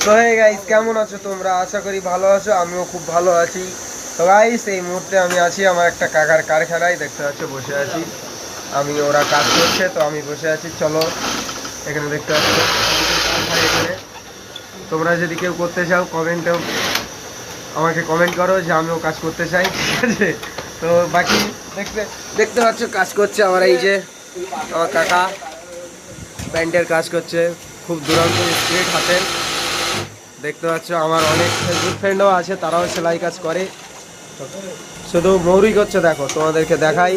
তো hey guys, কেমন আছো তোমরা? আশা করি ভালো আছো, আমিও খুব ভালো আছি। তো গাইস, এই মুহূর্তে আমি আছি আমার একটা কাকার কারখানায়, দেখতে পাচ্ছ বসে আছি আমি। ওরা কাজ করছে তো আমি বসে আছি। চলো, এখানে দেখতে পাচ্ছ এখানে। তোমরা যদি কেউ করতে চাও কমেন্টেও আমাকে কমেন্ট করো যে আমিও কাজ করতে চাই, ঠিক আছে? তো বাকি দেখতে দেখতে পাচ্ছ কাজ করছে আমার এই যে আমার কাকা প্যান্টের কাজ করছে, খুব দুরন্ত স্পিড হাতের। দেখতে পাচ্ছ আমার অনেক ফেসবুক ফ্রেন্ডও আছে, তারাও সেলাই কাজ করে। শুধু মৌরি করছে, দেখো তোমাদেরকে দেখাই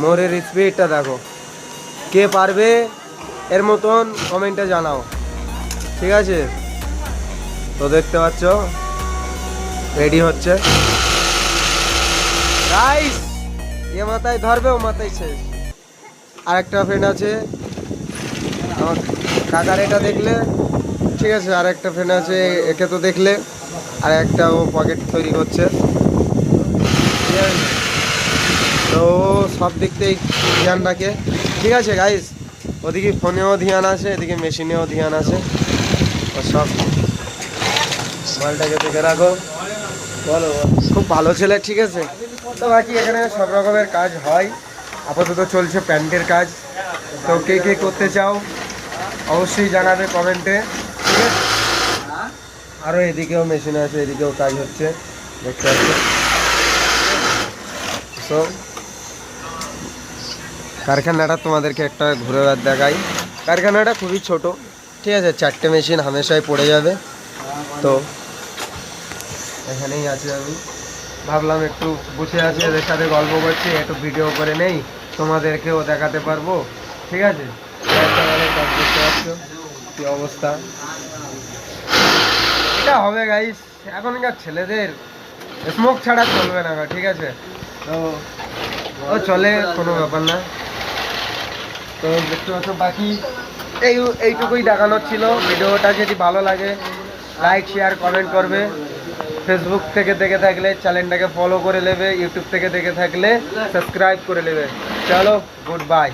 মোরের স্পিডটা দেখো। কে পারবে এর মতন কমেন্টে জানাও, ঠিক আছে? তো দেখতে পাচ্ছ রেডি হচ্ছে গাইস। এ মাথায় ধরবে, ও মাথায় শেষ। আর একটা ফ্রেন্ড আছে আমার কাকার, এটা দেখলে ঠিক আছে। আর একটা ফ্রেন্ড আছে, একে তো দেখলে। আর একটা ও পকেট তৈরি করছে, ঠিক আছে? তো সব দিক থেকে ধ্যান রাখে, ঠিক আছে গাইস? ওদিকে ফোনেও ধ্যান আছে, এদিকে মেশিনেও ধ্যান আছে। ও সব মালটাকে দেখে রাখো, বলো। খুব ভালো ছেলে, ঠিক আছে? তো বাকি এখানে সব রকমের কাজ হয়। আপাতত চলছে প্যান্টের কাজ। তো কে কে করতে চাও অবশ্যই জানাবে কমেন্টে, ঠিক আছে? আরও এদিকেও মেশিন আছে, এদিকেও কাজ হচ্ছে, দেখতে পাচ্ছি। তো কারখানাটা তোমাদেরকে একটা ঘুরে দেখাই। কারখানাটা খুবই ছোট, ঠিক আছে? 4টে মেশিন হামেশাই পড়ে যাবে। তো এখানেই আছে, আমি ভাবলাম একটু বসে আছি এদের সাথে গল্প করছি, একটু ভিডিও করে নেই, তোমাদেরকেও দেখাতে পারবো, ঠিক আছে? কাজ করতে পারছো কি অবস্থা। এটা হবে গাইস, এখনকার ছেলেদের স্মোক ছাড়া চলবে না, ঠিক আছে? তো ও চলে, কোনো ব্যাপার না। তো দেখতে পাচ্ছ বাকি এইটুকুই দেখানোর ছিল। ভিডিওটা যদি ভালো লাগে লাইক শেয়ার কমেন্ট করবে। ফেসবুক থেকে দেখে থাকলে চ্যানেলটাকে ফলো করে নেবে, ইউটিউব থেকে দেখে থাকলে সাবস্ক্রাইব করে নেবে। চলো, গুড বাই।